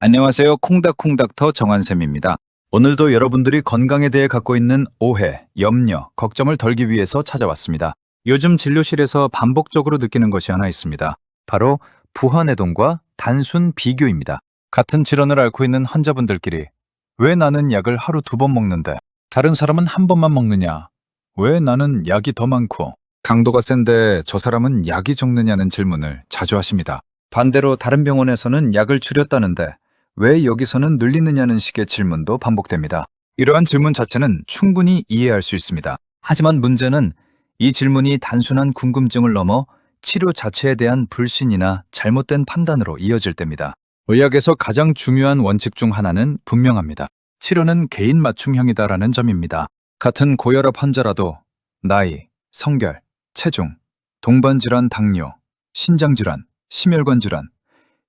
안녕하세요. 콩닥콩닥터 정한쌤입니다. 오늘도 여러분들이 건강에 대해 갖고 있는 오해, 염려, 걱정을 덜기 위해서 찾아왔습니다. 요즘 진료실에서 반복적으로 느끼는 것이 하나 있습니다. 바로 부화내동과 단순 비교입니다. 같은 질환을 앓고 있는 환자분들끼리 왜 나는 약을 하루 2번 먹는데 다른 사람은 1번만 먹느냐? 왜 나는 약이 더 많고 강도가 센데 저 사람은 약이 적느냐는 질문을 자주 하십니다. 반대로 다른 병원에서는 약을 줄였다는데 왜 여기서는 늘리느냐는 식의 질문도 반복됩니다. 이러한 질문 자체는 충분히 이해할 수 있습니다. 하지만 문제는 이 질문이 단순한 궁금증을 넘어 치료 자체에 대한 불신이나 잘못된 판단으로 이어질 때입니다. 의학에서 가장 중요한 원칙 중 하나는 분명합니다. 치료는 개인 맞춤형이다라는 점입니다. 같은 고혈압 환자라도 나이, 성별, 체중, 동반질환 당뇨, 신장질환, 심혈관 질환,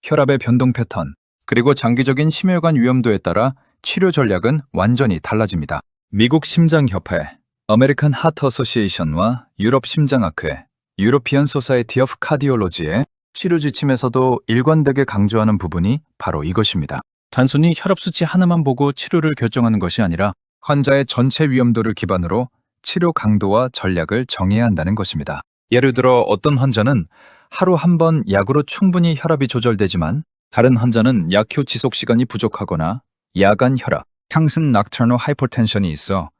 혈압의 변동 패턴, 그리고 장기적인 심혈관 위험도에 따라 치료 전략은 완전히 달라집니다. 미국 심장협회, 아메리칸 하트 어소시에이션과 유럽 심장학회, 유로피언 소사이티 오브 카디올로지의 치료 지침에서도 일관되게 강조하는 부분이 바로 이것입니다. 단순히 혈압 수치 하나만 보고 치료를 결정하는 것이 아니라 환자의 전체 위험도를 기반으로 치료 강도와 전략을 정해야 한다는 것입니다. 예를 들어 어떤 환자는 하루 1번 약으로 충분히 혈압이 조절되지만 다른 환자는 약효 지속 시간이 부족하거나 야간 혈압, 상승 낙터널 하이퍼텐션이 있어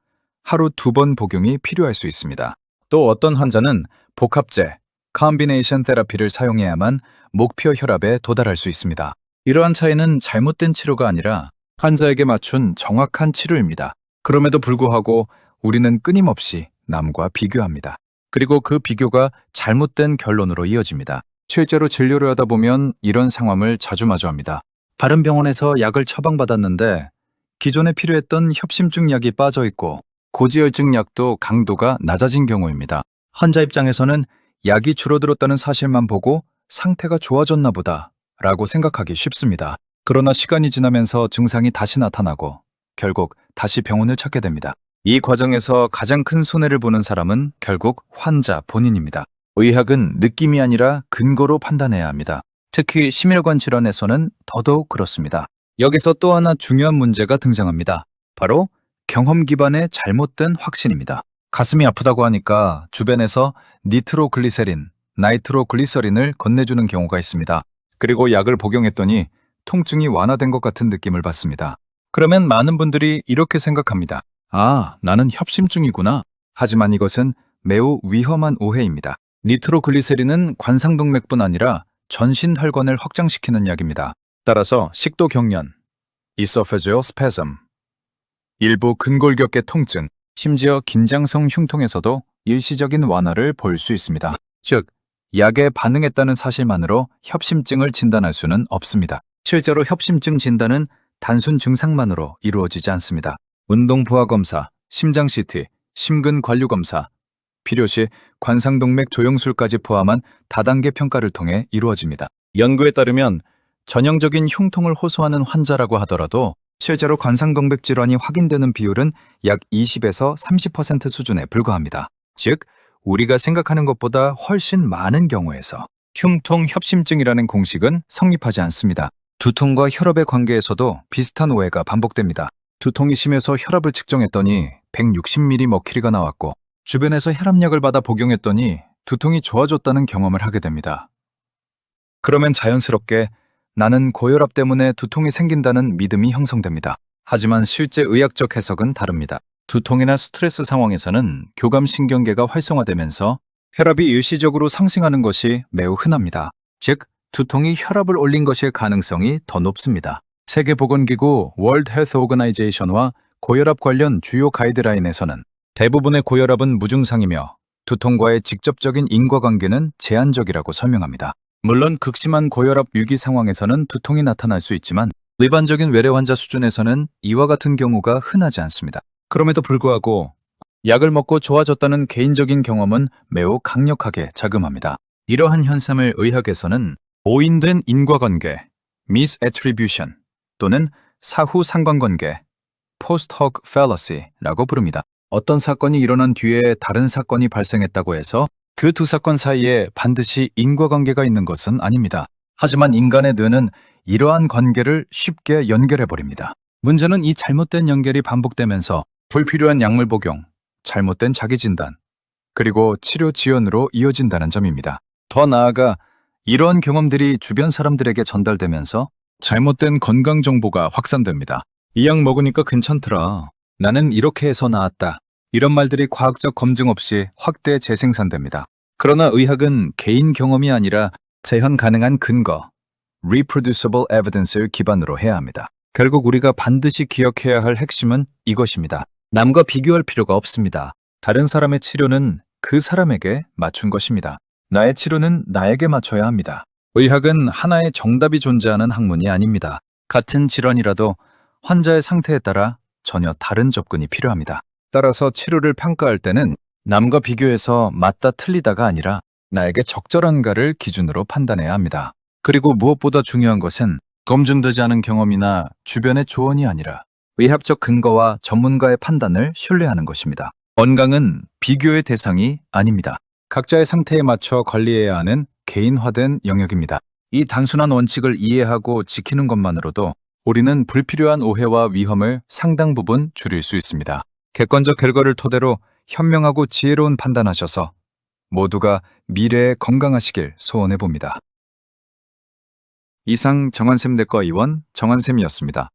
하루 2번 복용이 필요할 수 있습니다. 또 어떤 환자는 복합제, 컨비네이션 테라피를 사용해야만 목표 혈압에 도달할 수 있습니다. 이러한 차이는 잘못된 치료가 아니라 환자에게 맞춘 정확한 치료입니다. 그럼에도 불구하고 우리는 끊임없이 남과 비교합니다. 그리고 그 비교가 잘못된 결론으로 이어집니다. 실제로 진료를 하다 보면 이런 상황을 자주 마주합니다. 다른 병원에서 약을 처방받았는데 기존에 필요했던 협심증 약이 빠져있고 고지혈증 약도 강도가 낮아진 경우입니다. 환자 입장에서는 약이 줄어들었다는 사실만 보고 상태가 좋아졌나 보다 라고 생각하기 쉽습니다. 그러나 시간이 지나면서 증상이 다시 나타나고 결국 다시 병원을 찾게 됩니다. 이 과정에서 가장 큰 손해를 보는 사람은 결국 환자 본인입니다. 의학은 느낌이 아니라 근거로 판단해야 합니다. 특히 심혈관 질환에서는 더더욱 그렇습니다. 여기서 또 하나 중요한 문제가 등장합니다. 바로 경험 기반의 잘못된 확신입니다. 가슴이 아프다고 하니까 주변에서 니트로글리세린, 나이트로글리서린을 건네주는 경우가 있습니다. 그리고 약을 복용했더니 통증이 완화된 것 같은 느낌을 받습니다. 그러면 많은 분들이 이렇게 생각합니다. 아, 나는 협심증이구나. 하지만 이것은 매우 위험한 오해입니다. 니트로글리세린은 관상동맥뿐 아니라 전신 혈관을 확장시키는 약입니다. 따라서 식도 경련, esophageal spasm, 일부 근골격계 통증, 심지어 긴장성 흉통에서도 일시적인 완화를 볼 수 있습니다. 즉, 약에 반응했다는 사실만으로 협심증을 진단할 수는 없습니다. 실제로 협심증 진단은 단순 증상만으로 이루어지지 않습니다. 운동 부하 검사, 심장 CT, 심근 관류 검사, 필요시 관상동맥 조영술까지 포함한 다단계 평가를 통해 이루어집니다. 연구에 따르면 전형적인 흉통을 호소하는 환자라고 하더라도 실제로 관상동맥 질환이 확인되는 비율은 약 20에서 30% 수준에 불과합니다. 즉, 우리가 생각하는 것보다 훨씬 많은 경우에서 흉통 협심증이라는 공식은 성립하지 않습니다. 두통과 혈압의 관계에서도 비슷한 오해가 반복됩니다. 두통이 심해서 혈압을 측정했더니 160mm가 나왔고 주변에서 혈압약을 받아 복용했더니 두통이 좋아졌다는 경험을 하게 됩니다. 그러면 자연스럽게 나는 고혈압 때문에 두통이 생긴다는 믿음이 형성됩니다. 하지만 실제 의학적 해석은 다릅니다. 두통이나 스트레스 상황에서는 교감신경계가 활성화되면서 혈압이 일시적으로 상승하는 것이 매우 흔합니다. 즉, 두통이 혈압을 올린 것일 가능성이 더 높습니다. 세계보건기구 월드 헬스 오거나이제이션과 고혈압 관련 주요 가이드라인에서는 대부분의 고혈압은 무증상이며 두통과의 직접적인 인과관계는 제한적이라고 설명합니다. 물론 극심한 고혈압 위기 상황에서는 두통이 나타날 수 있지만 일반적인 외래 환자 수준에서는 이와 같은 경우가 흔하지 않습니다. 그럼에도 불구하고 약을 먹고 좋아졌다는 개인적인 경험은 매우 강력하게 작용합니다. 이러한 현상을 의학에서는 오인된 인과관계, misattribution 또는 사후 상관관계, post hoc fallacy라고 부릅니다. 어떤 사건이 일어난 뒤에 다른 사건이 발생했다고 해서 그 두 사건 사이에 반드시 인과관계가 있는 것은 아닙니다. 하지만 인간의 뇌는 이러한 관계를 쉽게 연결해버립니다. 문제는 이 잘못된 연결이 반복되면서 불필요한 약물 복용, 잘못된 자기 진단, 그리고 치료 지연으로 이어진다는 점입니다. 더 나아가 이러한 경험들이 주변 사람들에게 전달되면서 잘못된 건강 정보가 확산됩니다. 이 약 먹으니까 괜찮더라. 나는 이렇게 해서 나았다. 이런 말들이 과학적 검증 없이 확대 재생산됩니다. 그러나 의학은 개인 경험이 아니라 재현 가능한 근거, reproducible evidence를 기반으로 해야 합니다. 결국 우리가 반드시 기억해야 할 핵심은 이것입니다. 남과 비교할 필요가 없습니다. 다른 사람의 치료는 그 사람에게 맞춘 것입니다. 나의 치료는 나에게 맞춰야 합니다. 의학은 하나의 정답이 존재하는 학문이 아닙니다. 같은 질환이라도 환자의 상태에 따라 전혀 다른 접근이 필요합니다. 따라서 치료를 평가할 때는 남과 비교해서 맞다 틀리다가 아니라 나에게 적절한가를 기준으로 판단해야 합니다. 그리고 무엇보다 중요한 것은 검증되지 않은 경험이나 주변의 조언이 아니라 의학적 근거와 전문가의 판단을 신뢰하는 것입니다. 건강은 비교의 대상이 아닙니다. 각자의 상태에 맞춰 관리해야 하는 개인화된 영역입니다. 이 단순한 원칙을 이해하고 지키는 것만으로도 우리는 불필요한 오해와 위험을 상당 부분 줄일 수 있습니다. 객관적 결과를 토대로 현명하고 지혜로운 판단하셔서 모두가 미래에 건강하시길 소원해 봅니다. 이상 정한샘 내과 의원 정한샘이었습니다.